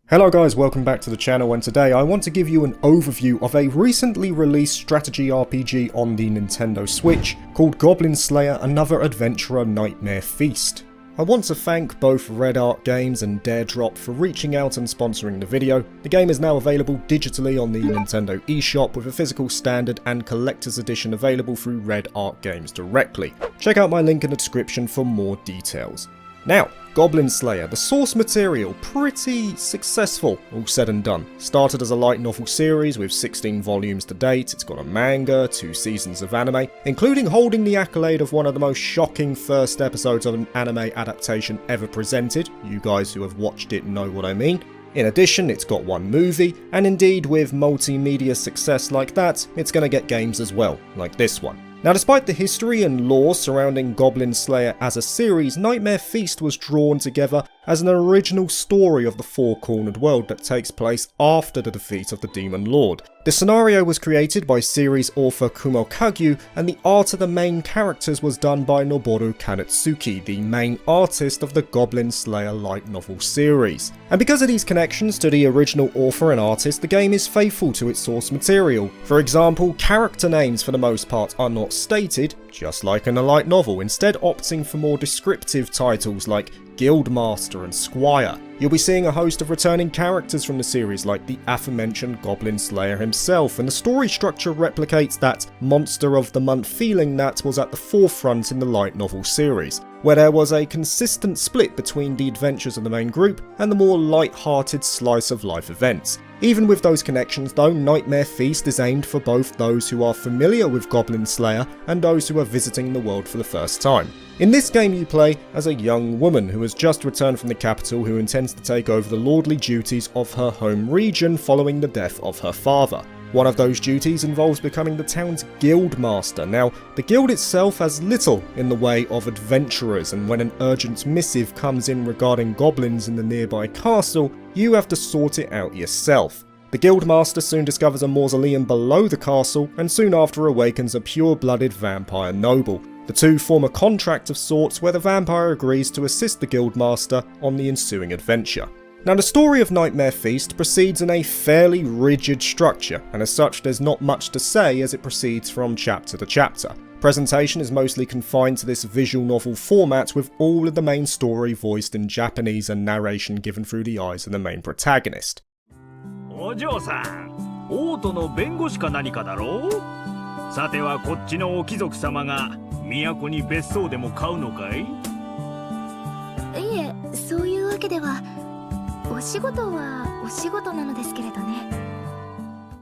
Hello guys, welcome back to the channel, and today I want to give you an overview of a recently released strategy RPG on the Nintendo Switch called Goblin Slayer: Another Adventurer Nightmare Feast. I want to thank both Red Art Games and Daredrop for reaching out and sponsoring the video. The game is now available digitally on the Nintendo eShop with a physical standard and collector's edition available through Red Art Games directly. Check out my link in the description for more details. Now, Goblin Slayer, the source material, pretty successful, all said and done. Started as a light novel series with 16 volumes to date, it's got a manga, 2 seasons of anime, including holding the accolade of one of the most shocking first episodes of an anime adaptation ever presented. You guys who have watched it know what I mean. In addition, it's got one movie, and indeed with multimedia success like that, it's gonna get games as well, like this one. Now, despite the history and lore surrounding Goblin Slayer as a series, Nightmare Feast was drawn together as an original story of the four-cornered world that takes place after the defeat of the Demon Lord. The scenario was created by series author Kumo Kagyu, and the art of the main characters was done by Noboru Kanetsuki, the main artist of the Goblin Slayer light novel series. And because of these connections to the original author and artist, the game is faithful to its source material. For example, character names for the most part are not stated, just like in a light novel, instead opting for more descriptive titles like Guildmaster and Squire. You'll be seeing a host of returning characters from the series like the aforementioned Goblin Slayer himself, and the story structure replicates that Monster of the Month feeling that was at the forefront in the light novel series, where there was a consistent split between the adventures of the main group and the more light-hearted slice of life events. Even with those connections though, Nightmare Feast is aimed for both those who are familiar with Goblin Slayer and those who are visiting the world for the first time. In this game you play as a young woman who has just returned from the capital, who intends to take over the lordly duties of her home region following the death of her father. One of those duties involves becoming the town's guildmaster. Now, the guild itself has little in the way of adventurers, and when an urgent missive comes in regarding goblins in the nearby castle, you have to sort it out yourself. The guildmaster soon discovers a mausoleum below the castle, and soon after awakens a pure-blooded vampire noble. The two form a contract of sorts where the vampire agrees to assist the guildmaster on the ensuing adventure. Now, the story of Nightmare Feast proceeds in a fairly rigid structure, and as such there's not much to say as it proceeds from chapter to chapter. Presentation is mostly confined to this visual novel format, with all of the main story voiced in Japanese and narration given through the eyes of the main protagonist. お嬢さん、王都の弁護士か何かだろう？さてはこっちのお貴族様が都に別荘でも買うのかい？いえ、そういうわけでは。お仕事はお仕事なのですけれどね。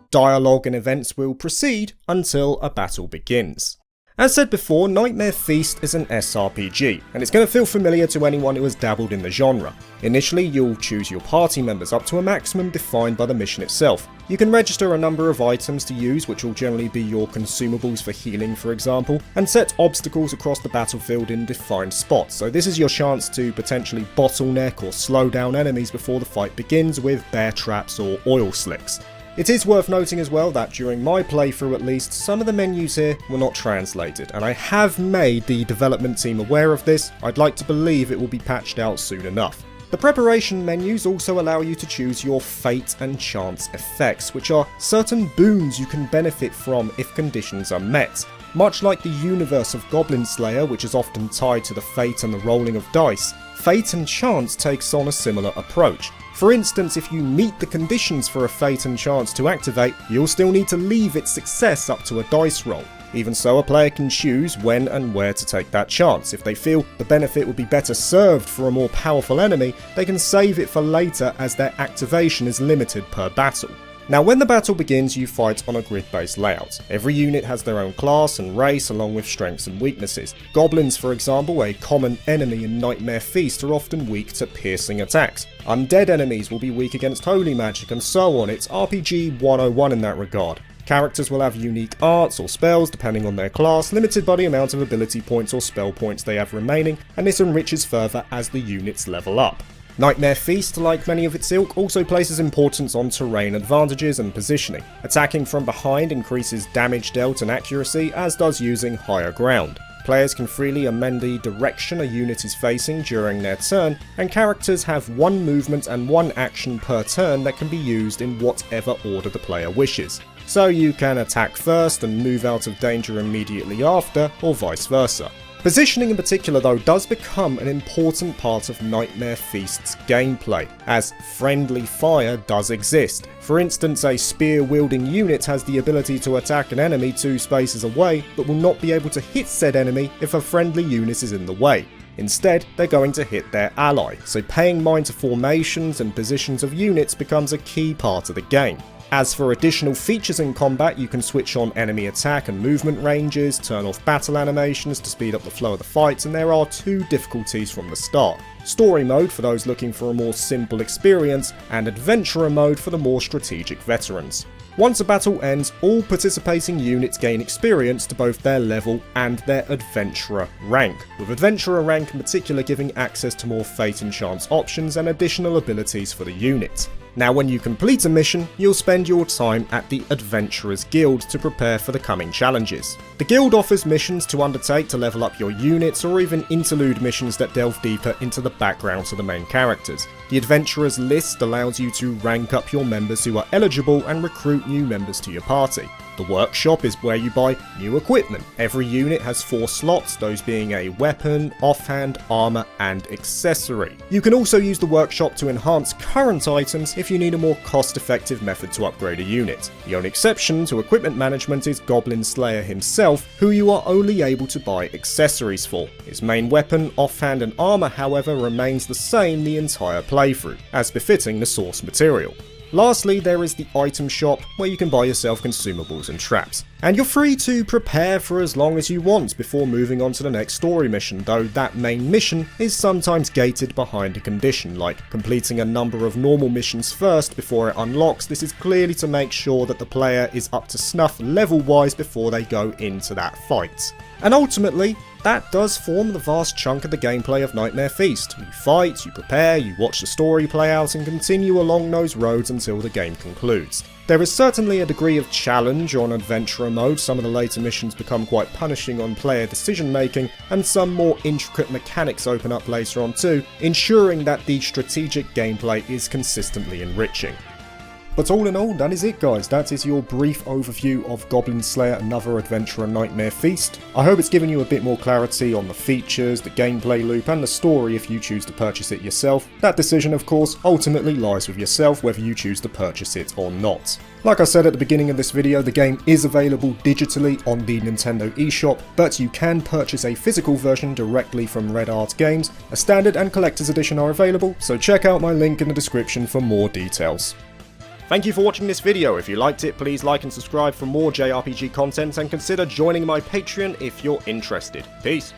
Dialogue and events will proceed until a battle begins. As said before, Nightmare Feast is an SRPG, and it's going to feel familiar to anyone who has dabbled in the genre. Initially, you'll choose your party members up to a maximum defined by the mission itself. You can register a number of items to use, which will generally be your consumables for healing, for example, and set obstacles across the battlefield in defined spots. So this is your chance to potentially bottleneck or slow down enemies before the fight begins with bear traps or oil slicks. It is worth noting as well that during my playthrough at least, some of the menus here were not translated, and I have made the development team aware of this. I'd like to believe it will be patched out soon enough. The preparation menus also allow you to choose your fate and chance effects, which are certain boons you can benefit from if conditions are met. Much like the universe of Goblin Slayer, which is often tied to the fate and the rolling of dice, fate and chance takes on a similar approach. For instance, if you meet the conditions for a fate and chance to activate, you'll still need to leave its success up to a dice roll. Even so, a player can choose when and where to take that chance. If they feel the benefit would be better served for a more powerful enemy, they can save it for later as their activation is limited per battle. Now, when the battle begins, you fight on a grid-based layout. Every unit has their own class and race, along with strengths and weaknesses. Goblins, for example, a common enemy in Nightmare Feast, are often weak to piercing attacks. Undead enemies will be weak against holy magic, and so on. It's RPG 101 in that regard. Characters will have unique arts or spells depending on their class, limited by the amount of ability points or spell points they have remaining, and this enriches further as the units level up. Nightmare Feast, like many of its ilk, also places importance on terrain advantages and positioning. Attacking from behind increases damage dealt and accuracy, as does using higher ground. Players can freely amend the direction a unit is facing during their turn, and characters have one movement and one action per turn that can be used in whatever order the player wishes. So you can attack first and move out of danger immediately after, or vice versa. Positioning in particular though does become an important part of Nightmare Feast's gameplay, as friendly fire does exist. For instance, a spear-wielding unit has the ability to attack an enemy 2 spaces away, but will not be able to hit said enemy if a friendly unit is in the way. Instead, they're going to hit their ally, so paying mind to formations and positions of units becomes a key part of the game. As for additional features in combat, you can switch on enemy attack and movement ranges, turn off battle animations to speed up the flow of the fights, and there are 2 difficulties from the start. Story mode for those looking for a more simple experience, and adventurer mode for the more strategic veterans. Once a battle ends, all participating units gain experience to both their level and their adventurer rank, with adventurer rank in particular giving access to more fate and chance options and additional abilities for the unit. Now when you complete a mission, you'll spend your time at the Adventurers Guild to prepare for the coming challenges. The guild offers missions to undertake to level up your units, or even interlude missions that delve deeper into the backgrounds of the main characters. The Adventurers list allows you to rank up your members who are eligible and recruit new members to your party. The workshop is where you buy new equipment. Every unit has 4 slots, those being a weapon, offhand, armor, and accessory. You can also use the workshop to enhance current items if you need a more cost-effective method to upgrade a unit. The only exception to equipment management is Goblin Slayer himself, who you are only able to buy accessories for. His main weapon, offhand, and armor, however, remains the same the entire playthrough, as befitting the source material. Lastly, there is the item shop, where you can buy yourself consumables and traps. And you're free to prepare for as long as you want before moving on to the next story mission, though that main mission is sometimes gated behind a condition, like completing a number of normal missions first before it unlocks. This is clearly to make sure that the player is up to snuff level-wise before they go into that fight. And ultimately, that does form the vast chunk of the gameplay of Nightmare Feast. You fight, you prepare, you watch the story play out, and continue along those roads until the game concludes. There is certainly a degree of challenge on Adventurer mode. Some of the later missions become quite punishing on player decision making, and some more intricate mechanics open up later on too, ensuring that the strategic gameplay is consistently enriching. But all in all, that is it guys, that is your brief overview of Goblin Slayer Another Adventurer Nightmare Feast. I hope it's given you a bit more clarity on the features, the gameplay loop, and the story if you choose to purchase it yourself. That decision, of course, ultimately lies with yourself whether you choose to purchase it or not. Like I said at the beginning of this video, the game is available digitally on the Nintendo eShop, but you can purchase a physical version directly from Red Art Games. A standard and collector's edition are available, so check out my link in the description for more details. Thank you for watching this video. If you liked it, please like and subscribe for more JRPG content, and consider joining my Patreon if you're interested. Peace!